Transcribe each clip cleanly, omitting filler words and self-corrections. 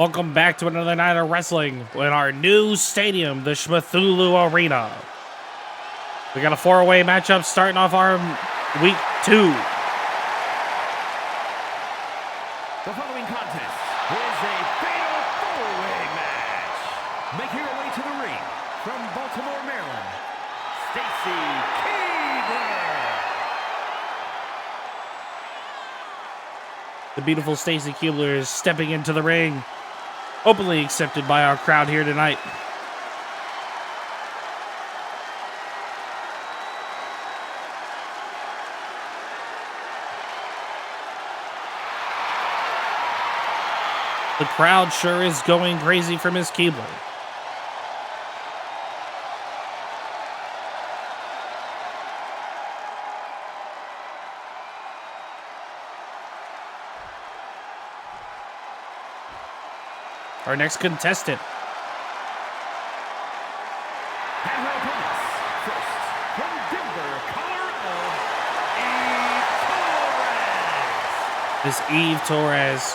Welcome back to another night of wrestling in our new stadium, the Shmethulhu Arena. We got a four-way matchup starting off our week 2. The following contest is a fatal four-way match. Making her way to the ring from Baltimore, Maryland, Stacy Kiebler. The beautiful Stacy Kiebler is stepping into the ring, openly accepted by our crowd here tonight. The crowd sure is going crazy for Miss Kiebler. Our next contestant. And her opponents, first, from Denver, Colorado, Miss Eve Torres.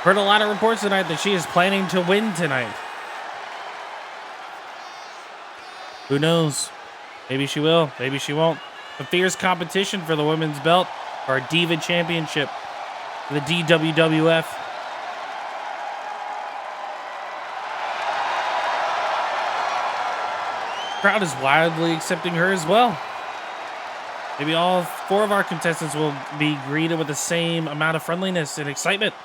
Heard a lot of reports tonight that she is planning to win tonight. Who knows? Maybe she will, maybe she won't. A fierce competition for the women's belt, our Diva Championship, the DWWF. Crowd is wildly accepting her as well. Maybe all 4 of our contestants will be greeted with the same amount of friendliness and excitement.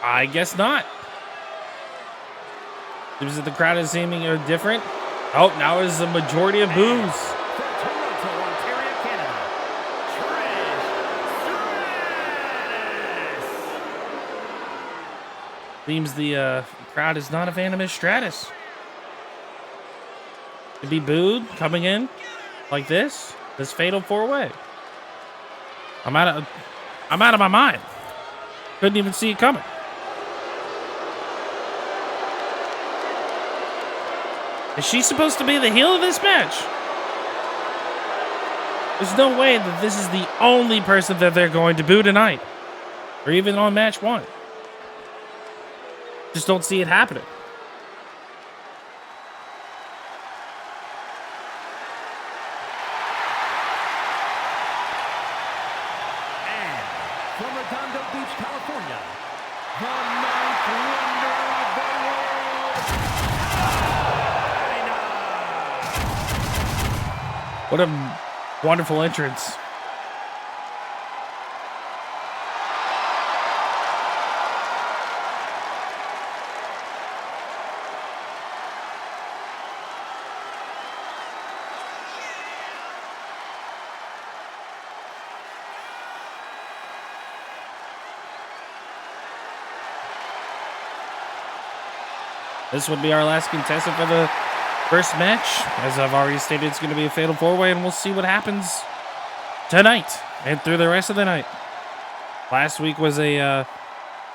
I guess not. Seems that the crowd is seeming different. Oh, now is the majority of boos. Seems the crowd is not a fan of Miss Stratus. To be booed coming in like this fatal 4-way. I'm out of my mind. Couldn't even see it coming. Is she supposed to be the heel of this match? There's no way that this is the only person that they're going to boo tonight, or even on match 1. Just don't see it happening. And from Redondo Beach, California, the 9th wonder of the world, Chyna. What a wonderful entrance. This would be our last contestant for the first match. As I've already stated, it's going to be a fatal 4-way, and we'll see what happens tonight and through the rest of the night. Last week was a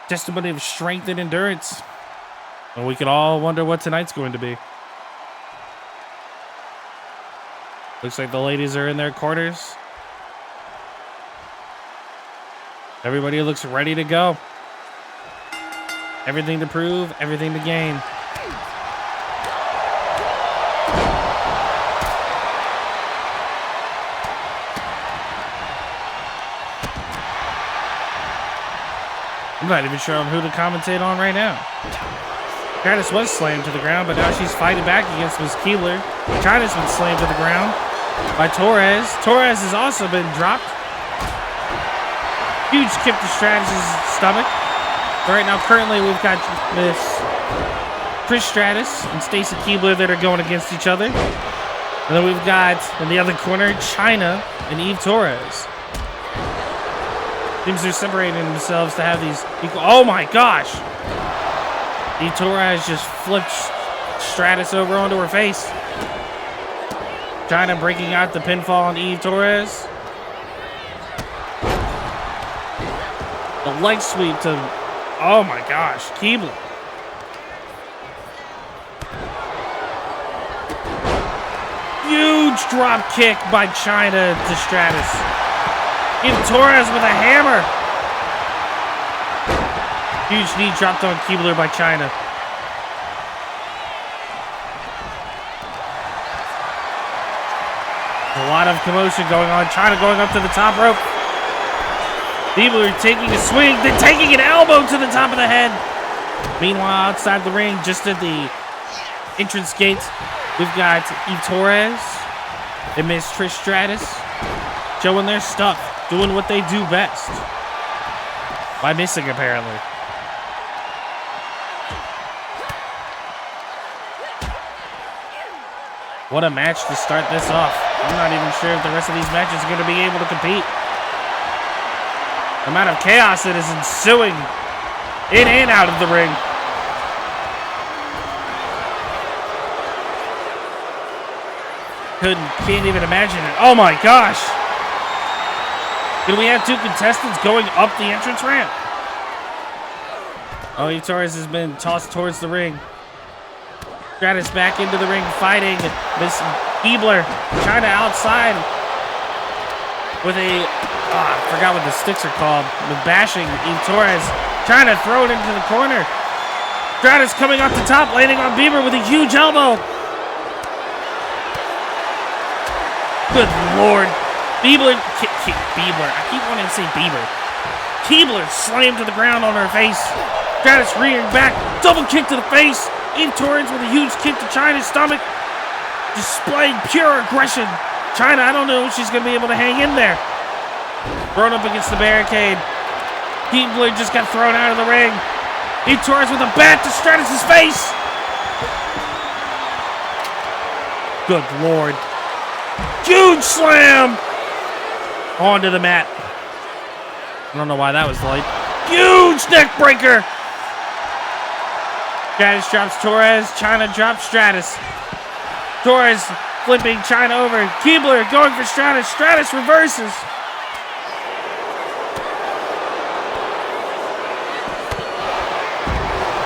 testimony of strength and endurance, and we can all wonder what tonight's going to be. Looks like the ladies are in their corners. Everybody looks ready to go. Everything to prove, everything to gain. I'm not even sure who to commentate on right now. Stratus was slammed to the ground, but now she's fighting back against Miss Kiebler. Chyna's been slammed to the ground by Torres. Torres has also been dropped. Huge kick to Stratus' stomach. But right now, currently, we've got Miss Trish Stratus and Stacy Kiebler that are going against each other. And then we've got, in the other corner, Chyna and Eve Torres. Seems they're separating themselves to have these equal. Oh my gosh! Eve Torres just flipped Stratus over onto her face. Chyna breaking out the pinfall on Eve Torres. The leg sweep to, oh my gosh, Kiebler. Huge drop kick by Chyna to Stratus. Even Torres with a hammer. Huge knee dropped on Kiebler by Chyna. A lot of commotion going on. Chyna going up to the top rope. Kiebler taking a swing, then taking an elbow to the top of the head. Meanwhile, outside the ring, just at the entrance gate, we've got Torres and Miss Trish Stratus showing their stuff, doing what they do best. By missing, apparently. What a match to start this off. I'm not even sure if the rest of these matches are going to be able to compete. The amount of chaos that is ensuing in and out of the ring. Can't even imagine it. Oh my gosh. Can we have two contestants going up the entrance ramp? Oh, Torres has been tossed towards the ring. Stratus back into the ring fighting Miss Kiebler. Chyna outside with a, I forgot what the sticks are called, with bashing Torres. Chyna thrown into the corner. Stratus coming off the top, landing on Bieber with a huge elbow. Good Lord. Bieber, I keep wanting to say Bieber. Kiebler slammed to the ground on her face. Stratus rearing back, double kick to the face. Torres with a huge kick to Chyna's stomach. Displaying pure aggression. Chyna, I don't know if she's going to be able to hang in there. Thrown up against the barricade. Kiebler just got thrown out of the ring. Torres with a bat to Stratus' face. Good Lord. Huge slam. Onto the mat. I don't know why that was light. Huge neck breaker. Stratus drops Torres. Chyna drops Stratus. Torres flipping Chyna over. Kiebler going for Stratus. Stratus reverses.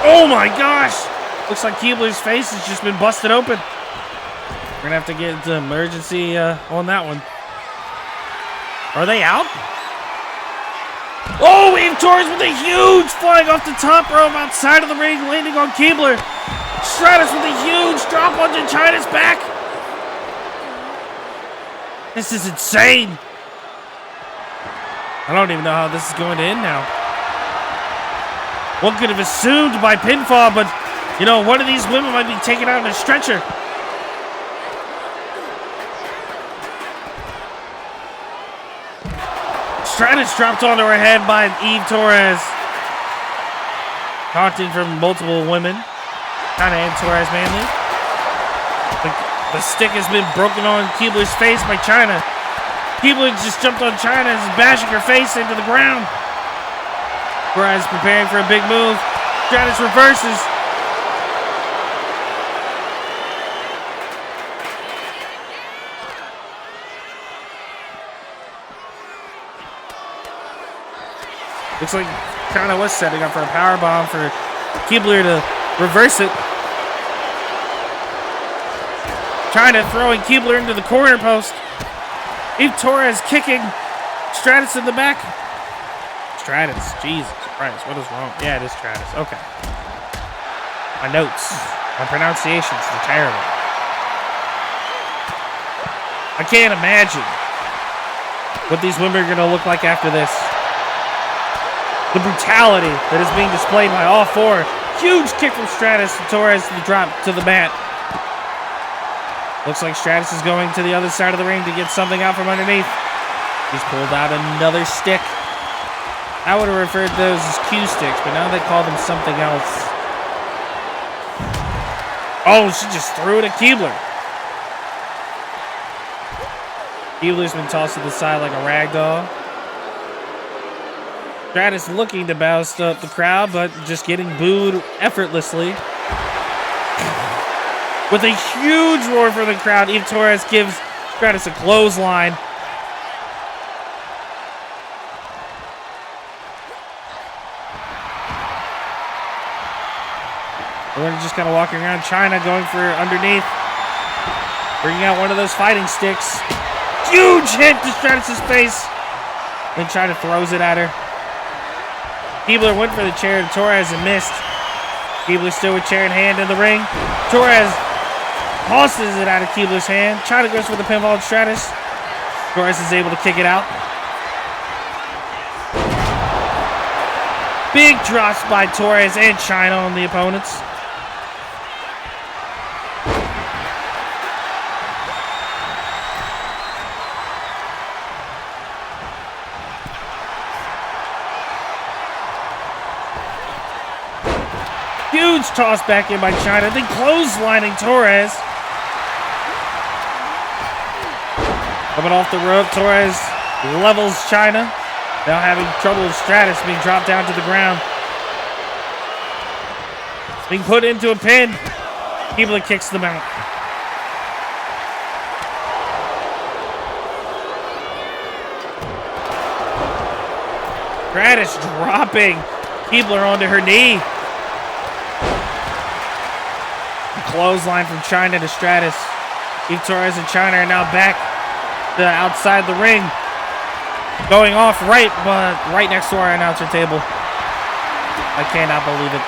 Oh my gosh. Looks like Kiebler's face has just been busted open. We're going to have to get into emergency on that one. Are they out? Oh, Torres with a huge flying off the top rope outside of the ring, landing on Kiebler. Stratus with a huge drop onto Chyna's back. This is insane. I don't even know how this is going to end now. One could have assumed by pinfall, but, you know, one of these women might be taken out on a stretcher. Stratus dropped onto her head by Torres. Taunting from multiple women. Chyna and Torres mainly. The stick has been broken on Kiebler's face by Chyna. Kiebler just jumped on Chyna and is bashing her face into the ground. Torres preparing for a big move. Stratus reverses. Looks like Chyna was setting up for a powerbomb for Kiebler to reverse it. Chyna throwing Kiebler into the corner post. Torres kicking Stratus in the back. Stratus, Jesus Christ, what is wrong? Yeah, it is Stratus. Okay. My notes, my pronunciations are terrible. I can't imagine what these women are going to look like after this. The brutality that is being displayed by all four. Huge kick from Stratus and Torres to the drop to the mat. Looks like Stratus is going to the other side of the ring to get something out from underneath. He's pulled out another stick. I would have referred to those as cue sticks, but now they call them something else. Oh, she just threw it at Kiebler. Kiebler's been tossed to the side like a rag doll. Stratus looking to bounce up the crowd, but just getting booed effortlessly. With a huge roar from the crowd, Torres gives Stratus a clothesline. We're just kind of walking around. Chyna going for underneath. Bringing out one of those fighting sticks. Huge hit to Stratus' face. Then Chyna throws it at her. Kiebler went for the chair to Torres and missed. Kiebler still with chair in hand in the ring. Torres tosses it out of Kiebler's hand. Chyna goes for the pinfall on Stratus. Torres is able to kick it out. Big drops by Torres and Chyna on the opponents. Huge toss back in by Chyna, then clotheslining Torres. Coming off the rope, Torres levels Chyna. Now having trouble with Stratus being dropped down to the ground. Being put into a pin. Kiebler kicks them out. Stratus dropping Kiebler onto her knee. Clothesline from Chyna to Stratus. Torres and Chyna are now back to outside the ring. Going off right, but right next to our announcer table. I cannot believe it.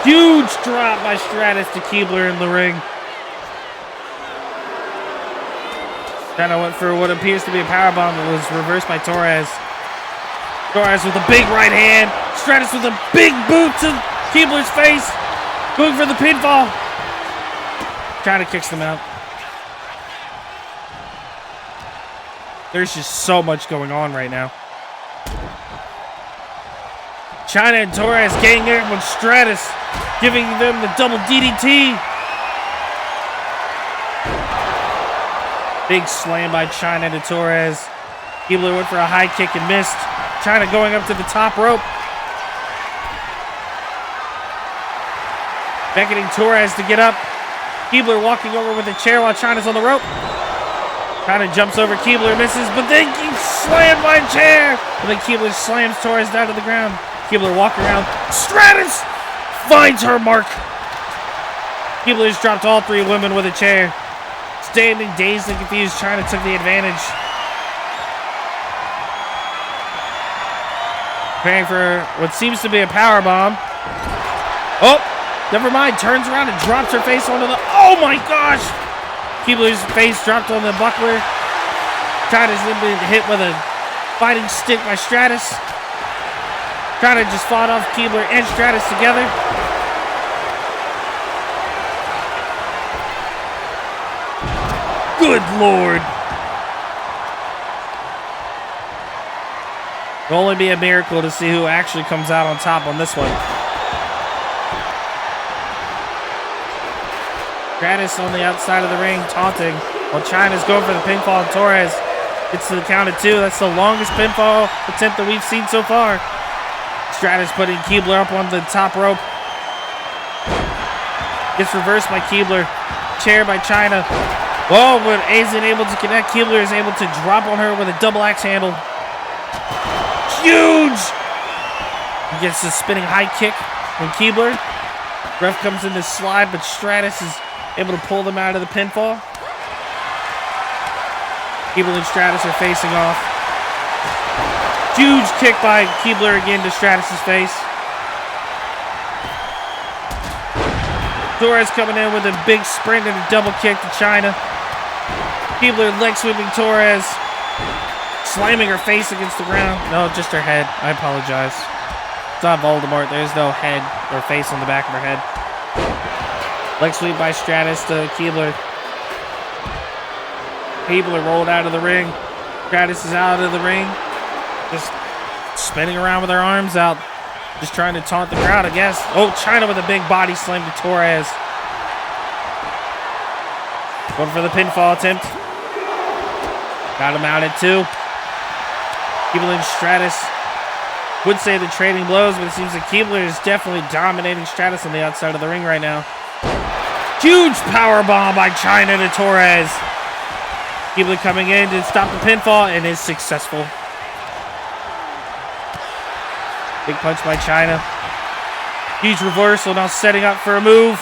Huge drop by Stratus to Kiebler in the ring. Chyna went for what appears to be a powerbomb that was reversed by Torres. Torres with a big right hand. Stratus with a big boot to Kiebler's face. Going for the pinfall. Chyna kicks them out. There's just so much going on right now. Chyna and Torres getting there with Stratus, giving them the double DDT. Big slam by Chyna to Torres. Kiebler went for a high kick and missed. Chyna going up to the top rope. Beckoning Torres to get up. Kiebler walking over with a chair while Chyna's on the rope. Chyna jumps over Kiebler, misses, but then gets slammed by a chair. And then Kiebler slams Torres down to the ground. Kiebler walking around. Stratus finds her mark. Kiebler's dropped all three women with a chair. Standing dazed and confused, Chyna took the advantage. Preparing for what seems to be a powerbomb. Oh, never mind. Turns around and drops her face onto the... Oh my gosh! Kiebler's face dropped on the buckler. Chyna's then been hit with a fighting stick by Stratus. Chyna just fought off Kiebler and Stratus together. Good Lord. It'll only be a miracle to see who actually comes out on top on this one. Stratus on the outside of the ring taunting while Chyna's going for the pinfall and Torres gets to the count of two. That's the longest pinfall attempt that we've seen so far. Stratus putting Kiebler up on the top rope. Gets reversed by Kiebler. Chair by Chyna. Whoa, but isn't able to connect. Kiebler is able to drop on her with a double axe handle. Huge! He gets the spinning high kick from Kiebler. Ref comes in to slide, but Stratus is able to pull them out of the pinfall. Kiebler and Stratus are facing off. Huge kick by Kiebler again to Stratus' face. Torres coming in with a big sprint and a double kick to Chyna. Kiebler leg sweeping Torres. Slamming her face against the ground. No, just her head. I apologize. It's not Voldemort. There's no head or face on the back of her head. Leg sweep by Stratus to Kiebler. Kiebler rolled out of the ring. Stratus is out of the ring. Just spinning around with her arms out. Just trying to taunt the crowd, I guess. Oh, Chyna with a big body slam to Torres. Going for the pinfall attempt. Got him out at two. Kiebler and Stratus would say the trading blows, but it seems that Kiebler is definitely dominating Stratus on the outside of the ring right now. Huge powerbomb by Chyna to Torres. Kiebler coming in to stop the pinfall and is successful. Big punch by Chyna. Huge reversal, now setting up for a move.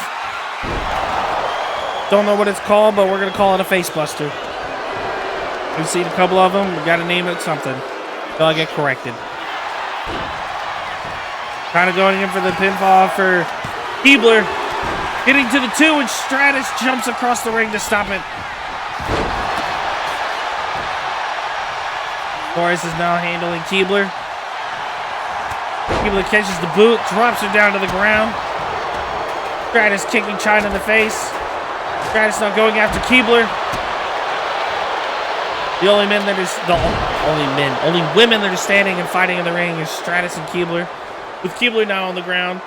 Don't know what it's called, but we're going to call it a face buster. We've seen a couple of them. We got to name it something until I get corrected. Kind of going in for the pinfall for Kiebler. Getting to the 2, and Stratus jumps across the ring to stop it. Torres is now handling Kiebler. Kiebler catches the boot, drops her down to the ground. Stratus kicking Chyna in the face. Stratus now going after Kiebler. The only men that is only women that are standing and fighting in the ring is Stratus and Kiebler. With Kiebler now on the ground.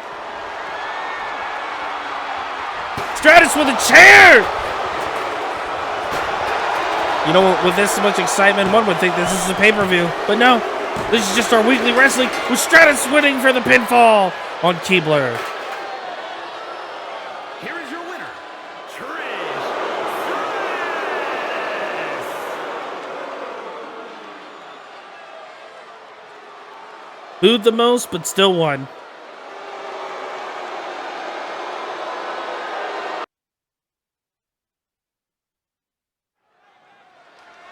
Stratus with a chair! You know, with this much excitement, one would think this is a pay-per-view. But no, this is just our weekly wrestling with Stratus winning for the pinfall on Kiebler. Here is your winner, Trish. Booed the most, but still won.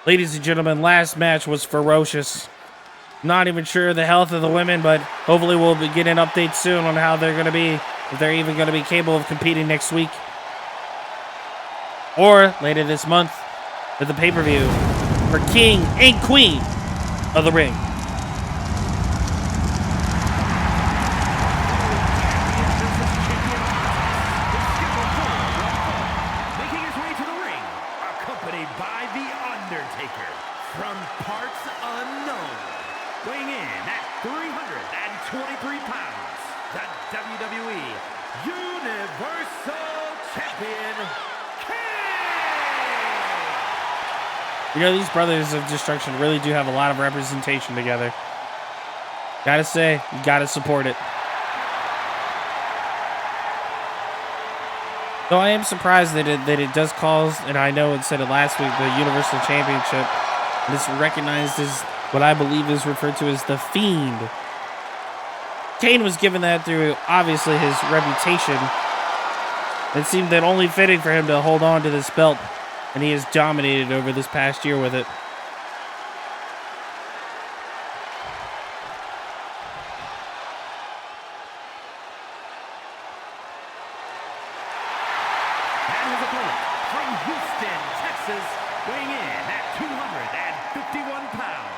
Ladies and gentlemen, last match was ferocious. Not even sure the health of the women, but hopefully we'll be getting an update soon on how they're going to be, if they're even going to be capable of competing next week. Or later this month at the pay-per-view for King and Queen of the Ring. From parts unknown, weighing in at 323 pounds, the WWE Universal Champion, Kane! You know, these Brothers of Destruction really do have a lot of representation together. Gotta say, you gotta support it. Though I am surprised that it does cause, and I know it said it last week, the Universal Championship. This recognized as what I believe is referred to as the Fiend. Kane was given that through, obviously, his reputation. It seemed that only fitting for him to hold on to this belt, and he has dominated over this past year with it. And his opponent from Houston, Texas, weighing in at 251 pounds,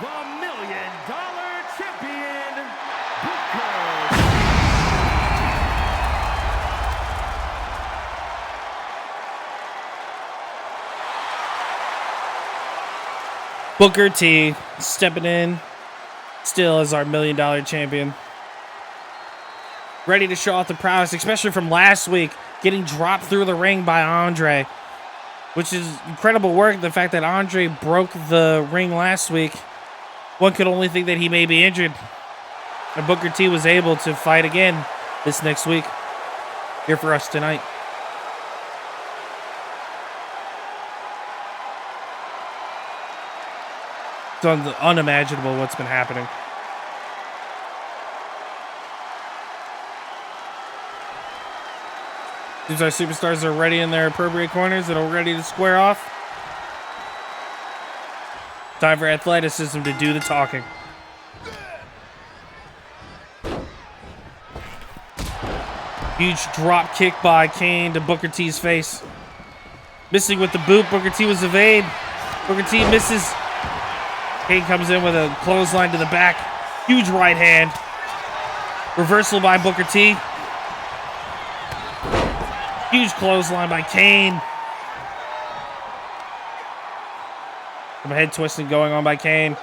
the $1 Million Champion, Booker T stepping in, still as our $1 Million Champion. Ready to show off the prowess, especially from last week, getting dropped through the ring by Andre. Which is incredible work, the fact that Andre broke the ring last week. One could only think that he may be injured. And Booker T was able to fight again this next week. Here for us tonight. It's unimaginable what's been happening. Seems our superstars are ready in their appropriate corners and are ready to square off. Time for athleticism to do the talking. Huge drop kick by Kane to Booker T's face. Missing with the boot, Booker T was evade. Booker T misses. Kane comes in with a clothesline to the back. Huge right hand. Reversal by Booker T. Huge clothesline by Kane. Some head twisting going on by Kane.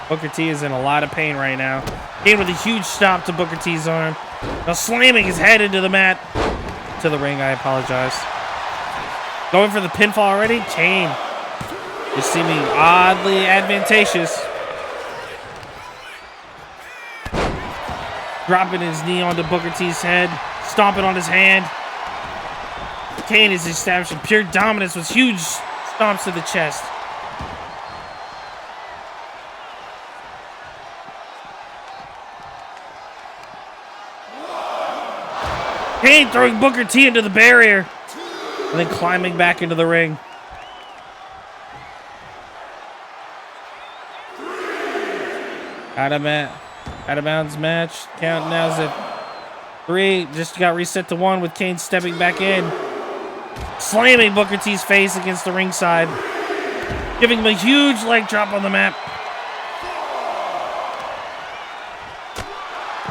Booker T is in a lot of pain right now. Kane with a huge stomp to Booker T's arm. Now slamming his head into the mat. To the ring, I apologize. Going for the pinfall already. Kane is seeming oddly advantageous. Dropping his knee onto Booker T's head. Stomping on his hand. Kane is establishing pure dominance with huge stomps to the chest. Kane throwing Booker T into the barrier. And then climbing back into the ring. Out of bounds match. Count now's at 3. Just got reset to 1 with Kane stepping back in. Slamming Booker T's face against the ringside. Giving him a huge leg drop on the mat.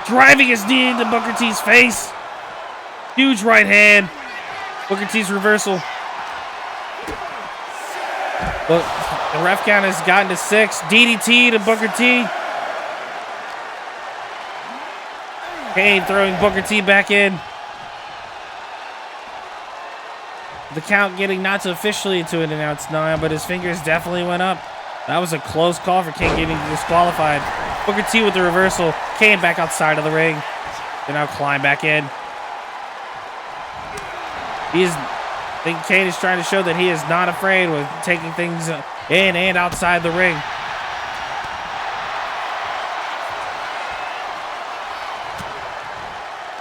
Driving his knee into Booker T's face. Huge right hand. Booker T's reversal. But the ref count has gotten to 6. DDT to Booker T. Kane throwing Booker T back in. The count getting not to officially to an announced 9, but his fingers definitely went up. That was a close call for Kane getting disqualified. Booker T with the reversal. Kane back outside of the ring. They now climb back in. I think Kane is trying to show that he is not afraid with taking things in and outside the ring.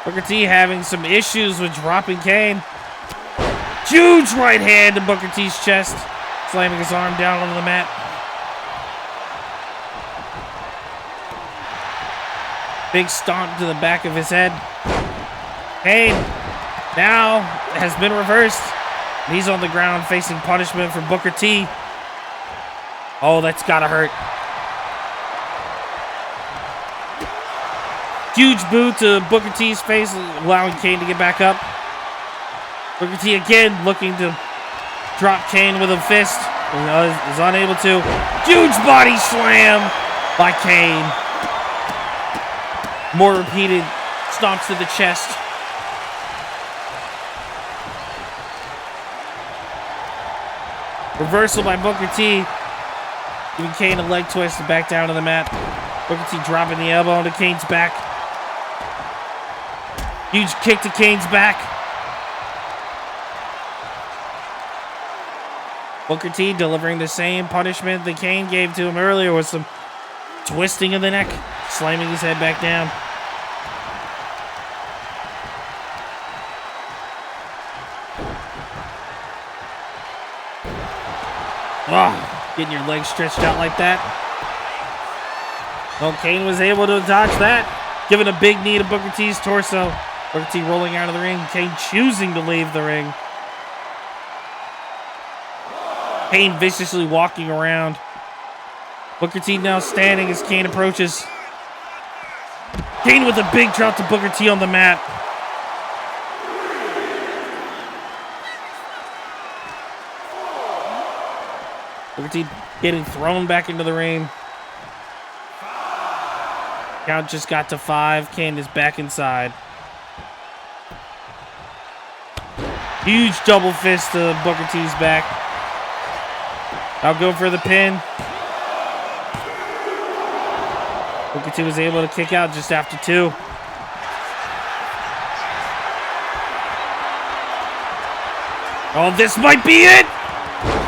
Booker T having some issues with dropping Kane. Huge right hand to Booker T's chest. Slamming his arm down onto the mat. Big stomp to the back of his head. Kane now has been reversed. He's on the ground facing punishment from Booker T. Oh, that's gotta hurt. Huge boot to Booker T's face, allowing Kane to get back up. Booker T again looking to drop Kane with a fist. Is unable to. Huge body slam by Kane. More repeated stomps to the chest. Reversal by Booker T. Giving Kane a leg twist and back down to the mat. Booker T dropping the elbow into Kane's back. Huge kick to Kane's back. Booker T delivering the same punishment that Kane gave to him earlier with some twisting of the neck, slamming his head back down. Oh, getting your legs stretched out like that. Well, Kane was able to dodge that, giving a big knee to Booker T's torso. Booker T rolling out of the ring. Kane choosing to leave the ring. Kane viciously walking around. Booker T now standing as Kane approaches. Kane with a big drop to Booker T on the mat. Booker T getting thrown back into the ring. Count just got to 5. Kane is back inside. Huge double fist to Booker T's back. I'll go for the pin. Booker T was able to kick out just after 2. Oh, this might be it!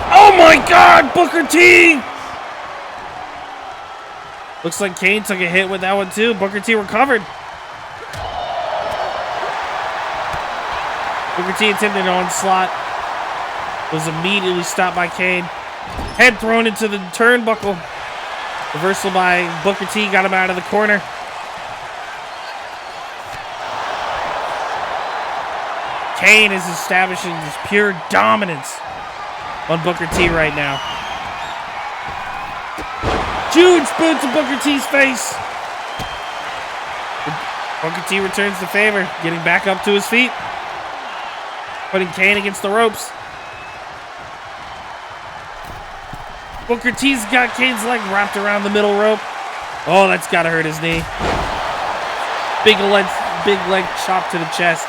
Oh my God, Booker T! Looks like Kane took a hit with that one too. Booker T recovered. Booker T attempted an onslaught. Was immediately stopped by Kane. Head thrown into the turnbuckle. Reversal by Booker T got him out of the corner. Kane is establishing this pure dominance on Booker T right now. Huge boot to Booker T's face. Booker T returns the favor, getting back up to his feet. Putting Kane against the ropes. Booker T's got Kane's leg wrapped around the middle rope. Oh, that's gotta hurt his knee. Big leg chop to the chest.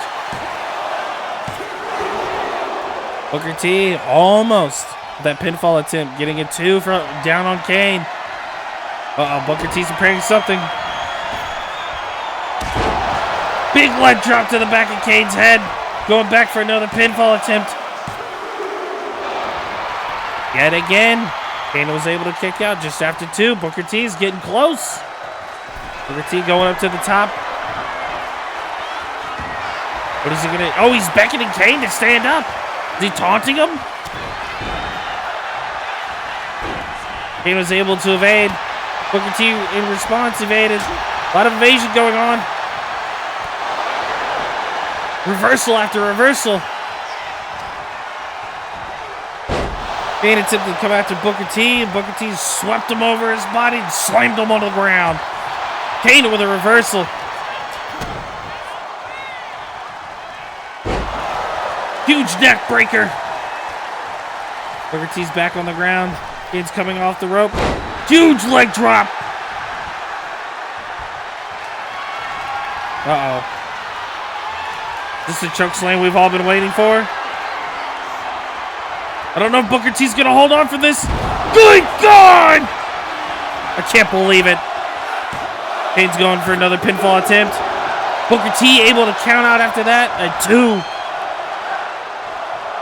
Booker T almost that pinfall attempt, getting a 2 down on Kane. Booker T's preparing something. Big leg drop to the back of Kane's head. Going back for another pinfall attempt. Yet again, Kane was able to kick out just after 2. Booker T's getting close. Booker T going up to the top. What is he gonna? Oh, he's beckoning Kane to stand up. Is he taunting him? Kane was able to evade. Booker T in response evaded. A lot of evasion going on. Reversal after reversal. Kane attempted to come after Booker T, and Booker T swept him over his body and slammed him onto the ground. Kane with a reversal. Huge neck breaker. Booker T's back on the ground. Kane's coming off the rope. Huge leg drop. Uh-oh. This is the choke slam we've all been waiting for. I don't know if Booker T's gonna hold on for this. Good God! I can't believe it. Kane's going for another pinfall attempt. Booker T able to count out after that. A 2.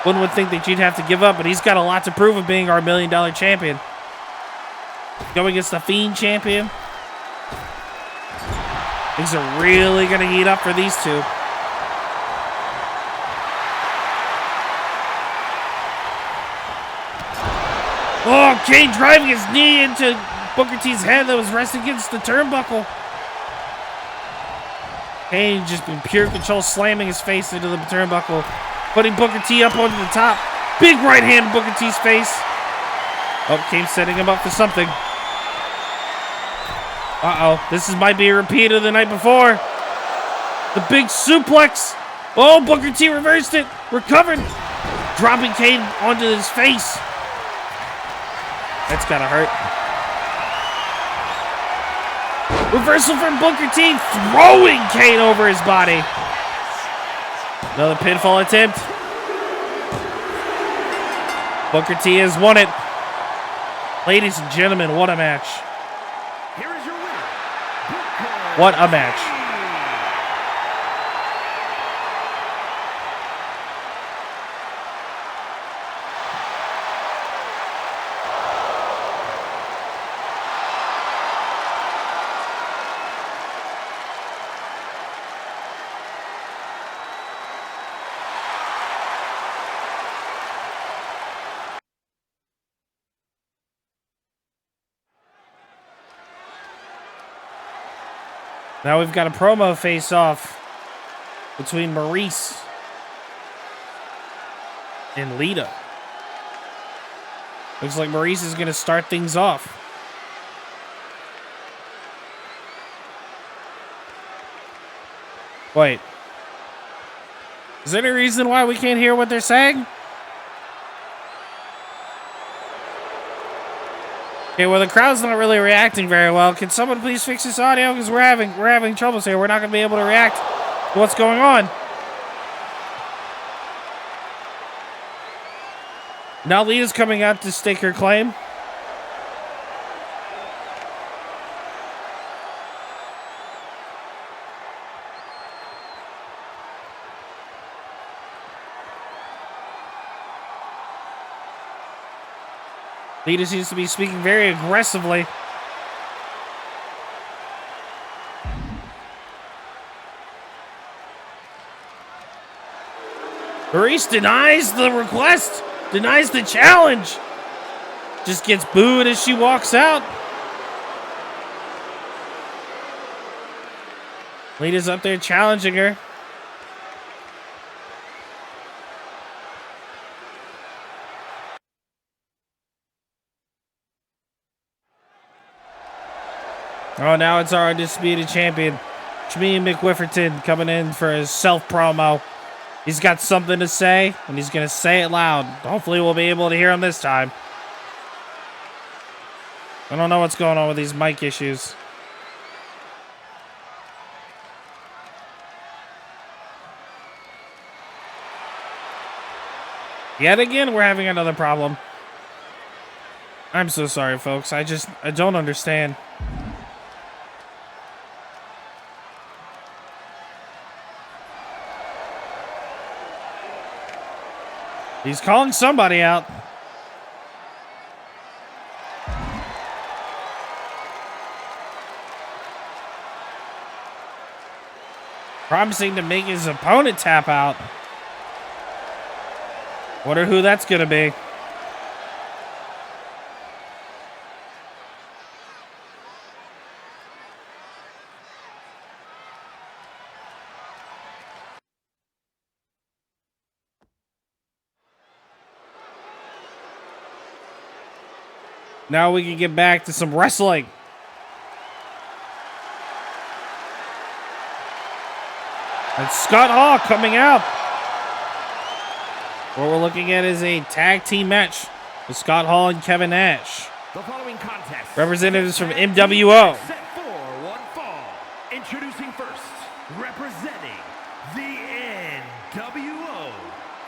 One would think that you'd have to give up, but he's got a lot to prove of being our $1 million champion. Going against the Fiend champion. Things are really going to heat up for these two. Oh, Kane driving his knee into Booker T's head that was resting against the turnbuckle. Kane just in pure control, slamming his face into the turnbuckle, putting Booker T up onto the top. Big right hand Booker T's face. Oh, Kane setting him up for something. Uh-oh, might be a repeat of the night before. The big suplex. Oh, Booker T reversed it, recovered, dropping Kane onto his face. That's gotta hurt. Reversal from Booker T, throwing Kane over his body. Another pinfall attempt. Booker T has won it. Ladies and gentlemen, what a match. Here is your winner, Booker What a match. Now we've got a promo face-off between Maryse and Lita. Looks like Maryse is going to start things off. Wait. Is there any reason why we can't hear what they're saying? Okay, well, the crowd's not really reacting very well. Can someone please fix this audio? Because we're having troubles here. We're not going to be able to react to what's going on. Now Lita's coming out to stake her claim. Lita seems to be speaking very aggressively. Maryse denies the request, denies the challenge. Just gets booed as she walks out. Lita's up there challenging her. Oh, now it's our undisputed champion, Shme McWifferton, coming in for his self-promo. He's got something to say, and he's going to say it loud. Hopefully we'll be able to hear him this time. I don't know what's going on with these mic issues. Yet again, we're having another problem. I'm so sorry, folks. I don't understand. He's calling somebody out. promising to make his opponent tap out. Wonder who that's going to be. Now we can get back to some wrestling. And Scott Hall coming out. What we're looking at is a tag team match with Scott Hall and Kevin Nash. The following contest. Representatives from MWO. Set for one fall. Introducing first, representing the NWO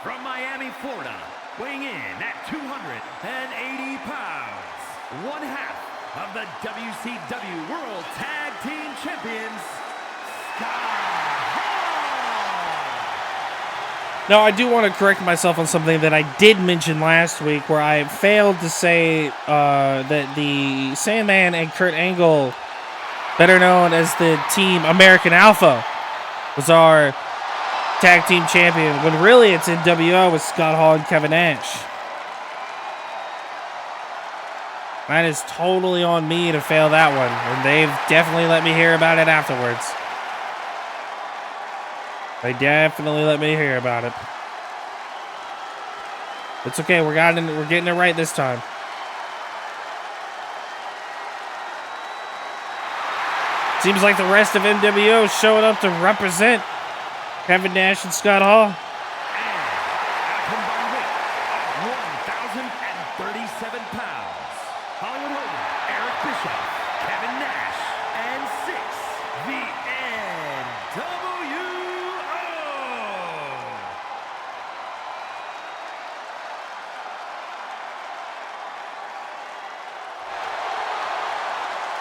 from Miami, Florida, weighing in at 280 pounds. One half of the WCW World Tag Team Champions, Scott Hall. Now, I do want to correct myself on something that I did mention last week, where I failed to say that the Sandman and Kurt Angle, better known as the Team American Alpha, was our tag team champion, when really it's NWO with Scott Hall and Kevin Nash. That is totally on me to fail that one, and they've definitely let me hear about it afterwards. They definitely let me hear about it. It's okay, we're getting it right this time. Seems like the rest of NWO showing up to represent Kevin Nash and Scott Hall.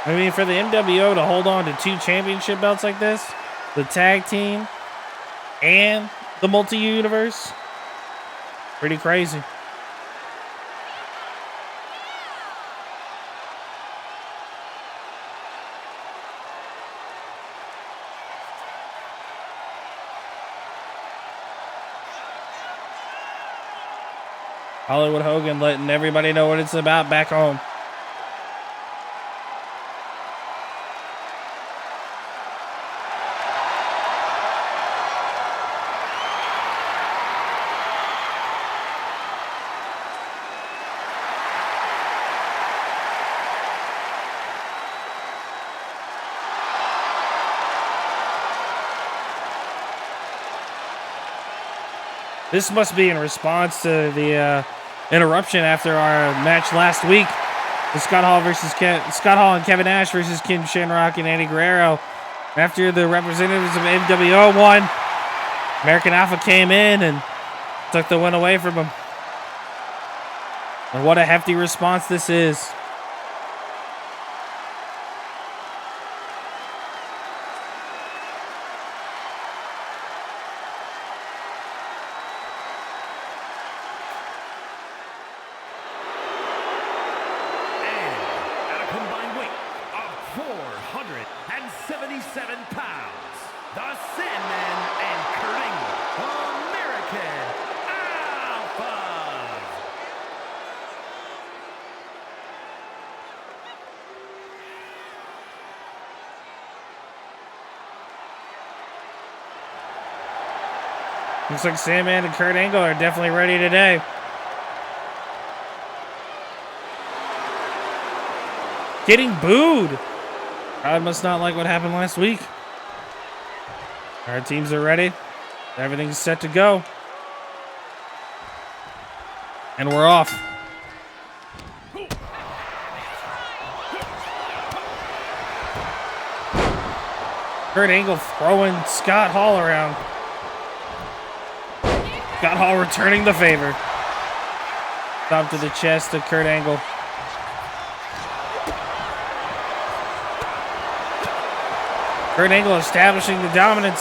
I mean, for the MWO to hold on to 2 championship belts like this, the tag team and the multi-universe, pretty crazy. Hollywood Hogan letting everybody know what it's about back home. This must be in response to the interruption after our match last week, the Scott Hall and Kevin Nash versus Ken Shamrock and Eddie Guerrero. After the representatives of MWO won, American Alpha came in and took the win away from them. And what a hefty response this is. Looks like Sandman and Kurt Angle are definitely ready today. Getting booed. Crowd must not like what happened last week. Our teams are ready. Everything's set to go. And we're off. Kurt Angle throwing Scott Hall around. Scott Hall returning the favor. Stop to the chest of Kurt Angle. Kurt Angle establishing the dominance.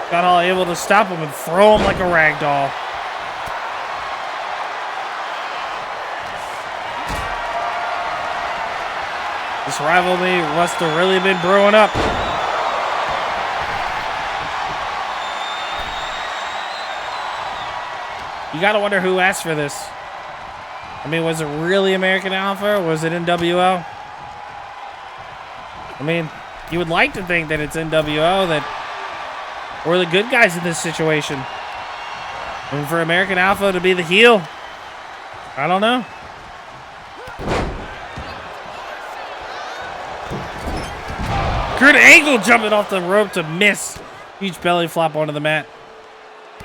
Scott Hall able to stop him and throw him like a rag doll. This rivalry must have really been brewing up. You got to wonder who asked for this. I mean, was it really American Alpha or was it NWO? I mean, you would like to think that it's NWO that we're the good guys in this situation. And for American Alpha to be the heel, I don't know. Kurt Angle jumping off the rope to miss. Huge belly flop onto the mat.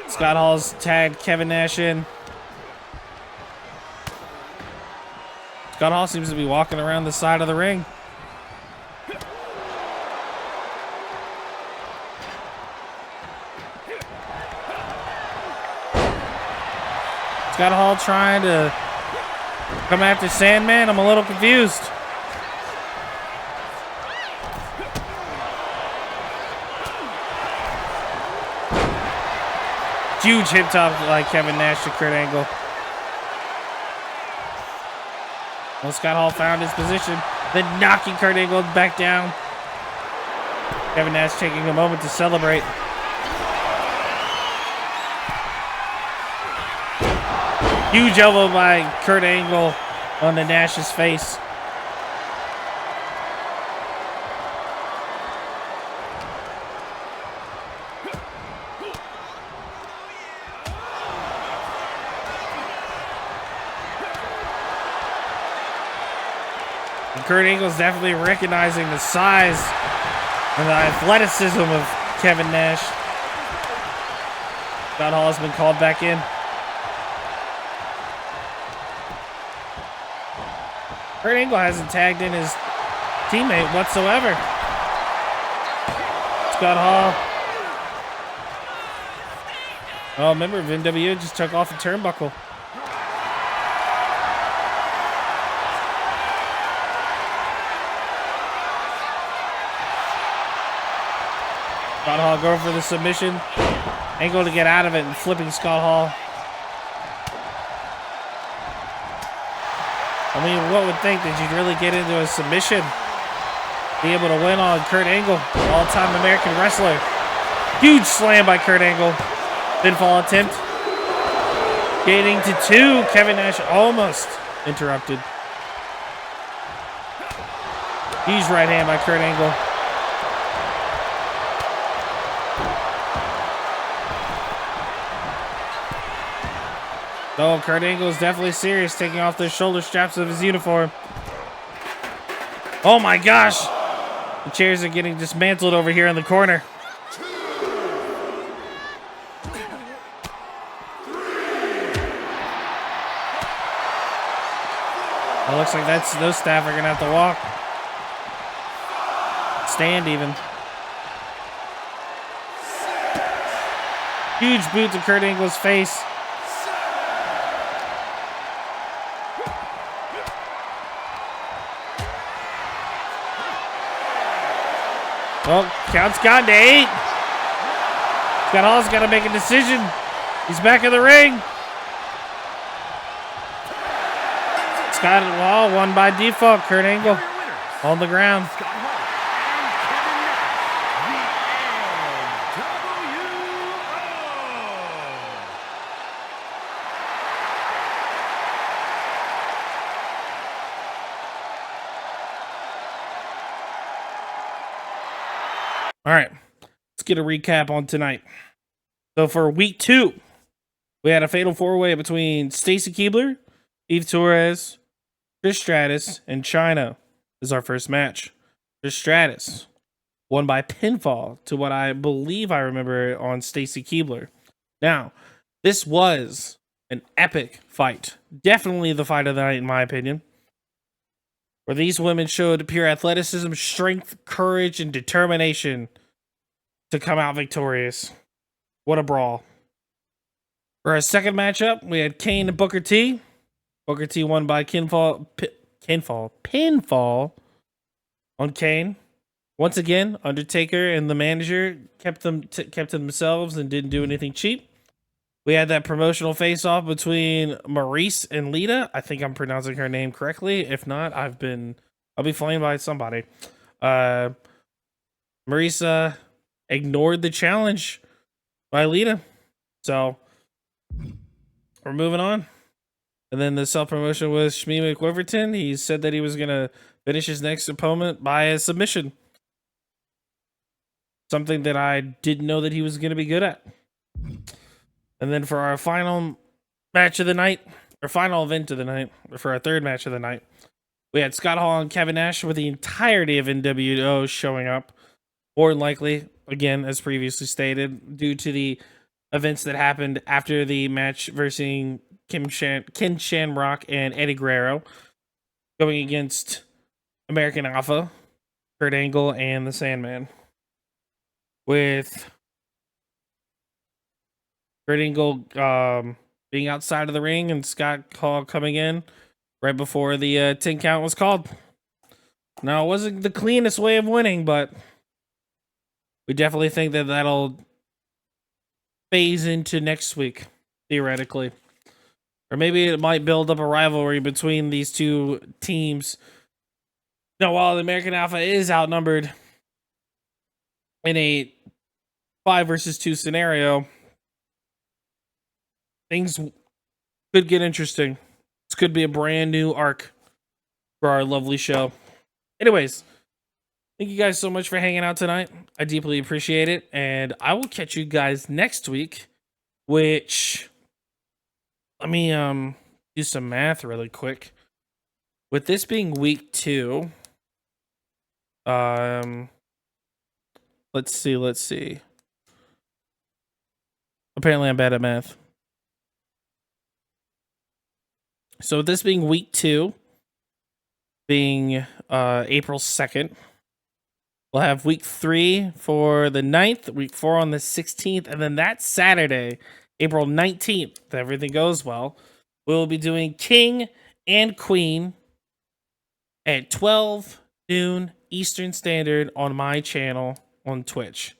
Scott Hall's tagged Kevin Nash in. Scott Hall seems to be walking around the side of the ring. Scott Hall trying to come after Sandman. I'm a little confused. Huge hip top like Kevin Nash to Kurt Angle. Well, Scott Hall found his position, then knocking Kurt Angle back down. Kevin Nash taking a moment to celebrate. Huge elbow by Kurt Angle onto Nash's face. And Kurt Angle's definitely recognizing the size and the athleticism of Kevin Nash. Scott Hall has been called back in. Kurt Angle hasn't tagged in his teammate whatsoever. Scott Hall. Oh, member of NWO just took off a turnbuckle. Scott Hall going for the submission. Angle to get out of it and flipping Scott Hall. I mean, what would think that you'd really get into a submission? Be able to win on Kurt Angle, all-time American wrestler. Huge slam by Kurt Angle. Pinfall attempt. Getting to 2. Kevin Nash almost interrupted. Huge right hand by Kurt Angle. Oh, Kurt Angle is definitely serious, taking off the shoulder straps of his uniform. Oh my gosh! The chairs are getting dismantled over here in the corner. It looks like those staff are gonna have to walk. Stand even. Huge boot to Kurt Angle's face. Well, count's gone to 8. Scott Hall's got to make a decision. He's back in the ring. Scott Hall won by default. Kurt Angle on the ground. All right, let's get a recap on tonight. So for week 2, we had a fatal 4-way between Stacy Kiebler, Torres, Trish Stratus, and Chyna is our first match. Trish Stratus won by pinfall to what I believe I remember on Stacy Kiebler. Now, this was an epic fight. Definitely the fight of the night in my opinion. Where these women showed pure athleticism, strength, courage, and determination to come out victorious. What a brawl. For our second matchup, we had Kane and Booker T. Booker T won by pinfall on Kane. Once again, Undertaker and the manager kept to themselves and didn't do anything cheap. We had that promotional face-off between Maryse and Lita. I think I'm pronouncing her name correctly. If not, I'll be flamed by somebody. Maryse ignored the challenge by Lita. So we're moving on. And then the self-promotion was Shme McWifferton. He said that he was going to finish his next opponent by a submission. Something that I didn't know that he was going to be good at. And then for our final match of the night, or final event of the night, or for our third match of the night, we had Scott Hall and Kevin Nash with the entirety of NWO showing up. More than likely, again, as previously stated, due to the events that happened after the match versus Ken Shamrock and Eddie Guerrero, going against American Alpha, Kurt Angle, and the Sandman. With Kurt Angle being outside of the ring and Scott Hall coming in right before the 10 count was called. Now, it wasn't the cleanest way of winning, but we definitely think that that'll phase into next week, theoretically. Or maybe it might build up a rivalry between these two teams. Now, while the American Alpha is outnumbered in a 5 versus 2 scenario, things could get interesting. This could be a brand new arc for our lovely show. Anyways, thank you guys so much for hanging out tonight. I deeply appreciate it. And I will catch you guys next week, which, let me do some math really quick. With this being week 2, let's see. Apparently I'm bad at math. So with this being week 2, being April 2nd, we'll have week 3 for the 9th, week 4 on the 16th, and then that Saturday, April 19th, if everything goes well, we'll be doing King and Queen at 12 noon Eastern Standard on my channel on Twitch.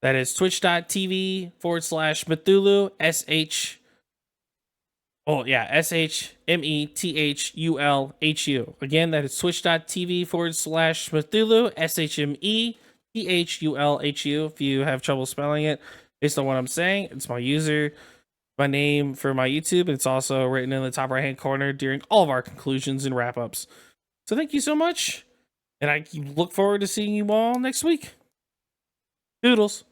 That is twitch.tv/Shmethulhu, SHMethulhu. Again, that is twitch.tv/Shmethulhu, SHMethulhu. If you have trouble spelling it based on what I'm saying, it's my name for my YouTube. It's also written in the top right hand corner during all of our conclusions and wrap ups. So thank you so much, and I look forward to seeing you all next week. Doodles.